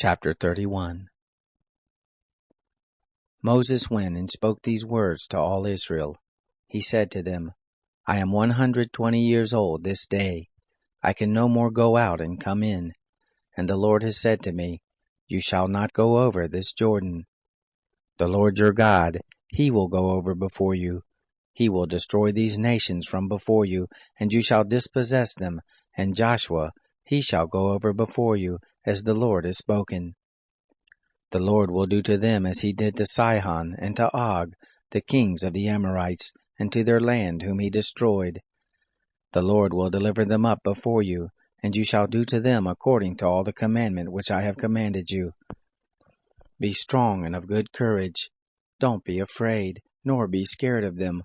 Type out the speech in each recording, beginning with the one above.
Chapter 31. Moses went and spoke these words to all Israel. He said to them, I am 120 years old this day. I can no more go out and come in. And the Lord has said to me, You shall not go over this Jordan. The Lord your God, He will go over before you. He will destroy these nations from before you, and you shall dispossess them. And Joshua, he shall go over before you, as the Lord has spoken. The Lord will do to them as he did to Sihon and to Og, the kings of the Amorites, and to their land whom he destroyed. The Lord will deliver them up before you, and you shall do to them according to all the commandment which I have commanded you. Be strong and of good courage. Don't be afraid, nor be scared of them.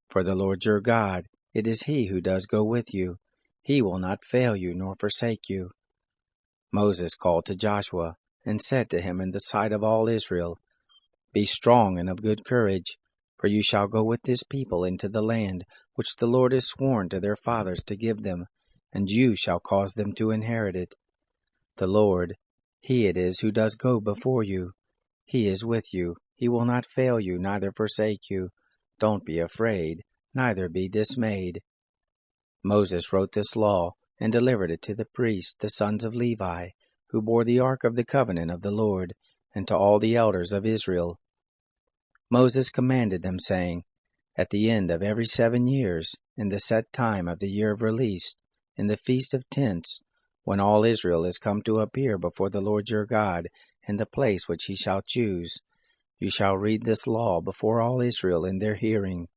For the Lord your God, it is He who does go with you. He will not fail you nor forsake you. Moses called to Joshua, and said to him in the sight of all Israel, Be strong and of good courage, for you shall go with this people into the land which the Lord has sworn to their fathers to give them, and you shall cause them to inherit it. The Lord, He it is who does go before you. He is with you. He will not fail you, neither forsake you. Don't be afraid, neither be dismayed. Moses wrote this law, and delivered it to the priests, the sons of Levi, who bore the ark of the covenant of the Lord, and to all the elders of Israel. Moses commanded them, saying, At the end of every 7 years, in the set time of the year of release, in the feast of tents, when all Israel is come to appear before the Lord your God, in the place which he shall choose, you shall read this law before all Israel in their hearing.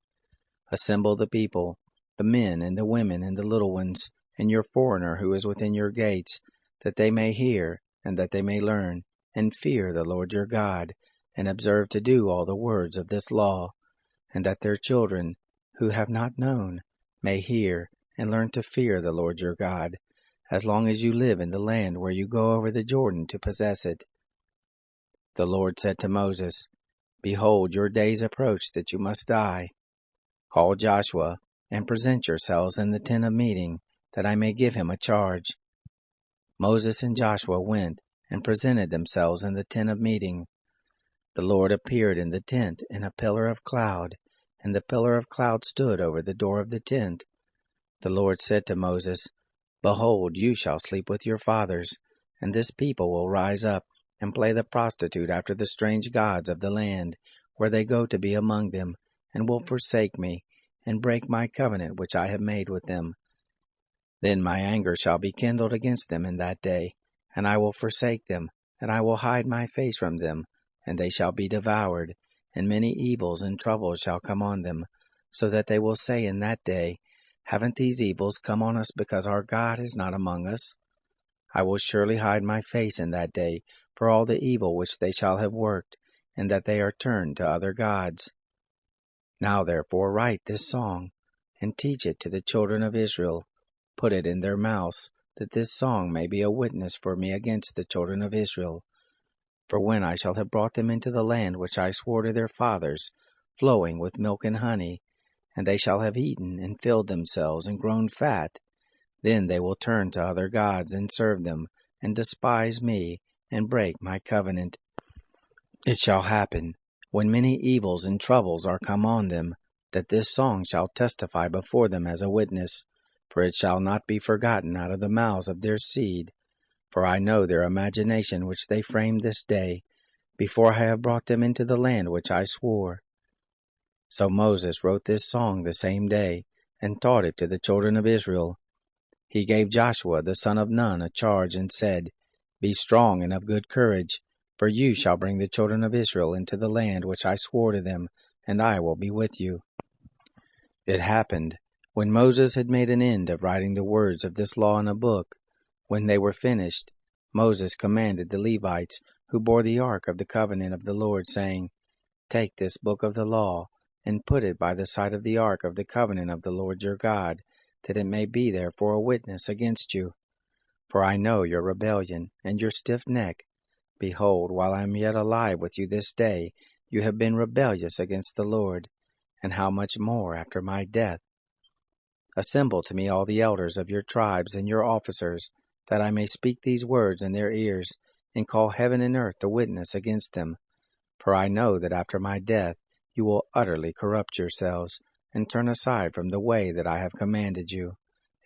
Assemble the people, the men and the women and the little ones, and your foreigner who is within your gates, that they may hear, and that they may learn, and fear the Lord your God, and observe to do all the words of this law, and that their children, who have not known, may hear, and learn to fear the Lord your God, as long as you live in the land where you go over the Jordan to possess it. The Lord said to Moses, Behold, your days approach that you must die. Call Joshua, and present yourselves in the tent of meeting, that I may give him a charge. Moses and Joshua went, and presented themselves in the tent of meeting. The Lord appeared in the tent in a pillar of cloud, and the pillar of cloud stood over the door of the tent. The Lord said to Moses, Behold, you shall sleep with your fathers, and this people will rise up, and play the prostitute after the strange gods of the land, where they go to be among them, and will forsake me, and break my covenant which I have made with them. Then my anger shall be kindled against them in that day, and I will forsake them, and I will hide my face from them, and they shall be devoured, and many evils and troubles shall come on them, so that they will say in that day, Haven't these evils come on us because our God is not among us? I will surely hide my face in that day for all the evil which they shall have worked, and that they are turned to other gods. Now therefore write this song, and teach it to the children of Israel. Put it in their mouths, that this song may be a witness for me against the children of Israel. For when I shall have brought them into the land which I swore to their fathers, flowing with milk and honey, and they shall have eaten and filled themselves and grown fat, then they will turn to other gods and serve them, and despise me, and break my covenant. It shall happen, when many evils and troubles are come on them, that this song shall testify before them as a witness, for it shall not be forgotten out of the mouths of their seed. For I know their imagination which they framed this day, before I have brought them into the land which I swore. So Moses wrote this song the same day, and taught it to the children of Israel. He gave Joshua the son of Nun a charge, and said, Be strong and of good courage, for you shall bring the children of Israel into the land which I swore to them, and I will be with you. It happened, when Moses had made an end of writing the words of this law in a book, when they were finished, Moses commanded the Levites, who bore the ark of the covenant of the Lord, saying, Take this book of the law, and put it by the side of the ark of the covenant of the Lord your God, that it may be there for a witness against you. For I know your rebellion, and your stiff neck. Behold, while I am yet alive with you this day, you have been rebellious against the Lord, and how much more after my death? Assemble to me all the elders of your tribes and your officers, that I may speak these words in their ears, and call heaven and earth to witness against them. For I know that after my death you will utterly corrupt yourselves, and turn aside from the way that I have commanded you.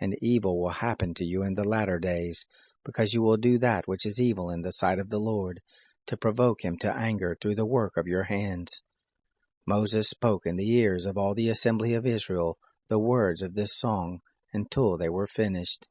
And evil will happen to you in the latter days, because you will do that which is evil in the sight of the Lord, to provoke him to anger through the work of your hands. Moses spoke in the ears of all the assembly of Israel the words of this song until they were finished.